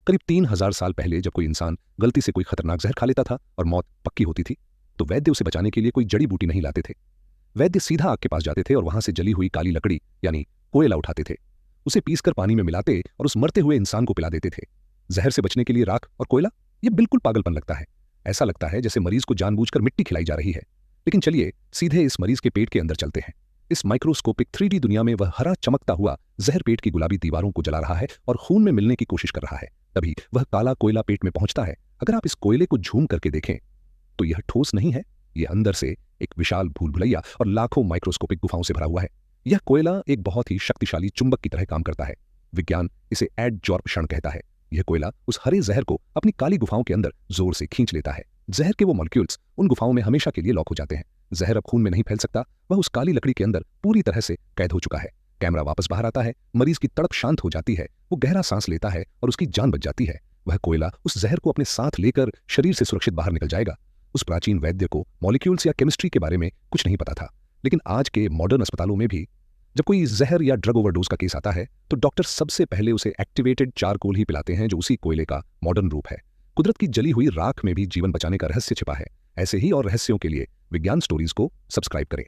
करीब 3000 साल पहले जब कोई इंसान गलती से कोई खतरनाक जहर खा लेता था और मौत पक्की होती थी, तो वैद्य उसे बचाने के लिए कोई जड़ी बूटी नहीं लाते थे। वैद्य सीधा आग के पास जाते थे और वहां से जली हुई काली लकड़ी यानी कोयला उठाते थे। उसे पीसकर पानी में मिलाते और उस मरते हुए इंसान को पिला देते थे। जहर से बचने के लिए राख और कोयला, ये बिल्कुल पागलपन लगता है। ऐसा लगता है जैसे मरीज को जानबूझकर मिट्टी खिलाई जा रही है। लेकिन चलिए सीधे इस मरीज के पेट के अंदर चलते हैं। इस माइक्रोस्कोपिक 3D दुनिया में वह हरा चमकता हुआ जहर पेट की गुलाबी दीवारों को जला रहा है और खून में मिलने की कोशिश कर रहा है। तभी वह काला कोयला पेट में पहुंचता है। अगर आप इस कोयले को झूम करके देखें तो यह ठोस नहीं है, यह अंदर से एक विशाल भूल भुलैया और लाखों माइक्रोस्कोपिक गुफाओं से भरा हुआ है। यह कोयला एक बहुत ही शक्तिशाली चुंबक की तरह काम करता है। विज्ञान इसे एडजॉर्प्शन कहता है। यह कोयला उस हरे जहर को अपनी काली गुफाओं के अंदर जोर से खींच लेता है। जहर के वो मॉलिक्यूल्स उन गुफाओं में हमेशा के लिए लॉक हो जाते हैं। जहर अब खून में नहीं फैल सकता, वह उस काली लकड़ी के अंदर पूरी तरह से कैद हो चुका है। कैमरा वापस बाहर आता है, मरीज की तड़प शांत हो जाती है, वो गहरा सांस लेता है और उसकी जान बच जाती है। वह कोयला उस जहर को अपने साथ लेकर शरीर से सुरक्षित बाहर निकल जाएगा। उस प्राचीन वैद्य को मॉलिक्यूल्स या केमिस्ट्री के बारे में कुछ नहीं पता था। लेकिन आज के मॉडर्न अस्पतालों में भी जब कोई जहर या ड्रग ओवरडोज का केस आता है तो डॉक्टर सबसे पहले उसे एक्टिवेटेड चारकोल ही पिलाते हैं, जो उसी कोयले का मॉडर्न रूप है। कुदरत की जली हुई राख में भी जीवन बचाने का रहस्य छिपा है। ऐसे ही और रहस्यों के लिए विज्ञान स्टोरीज को सब्सक्राइब करें।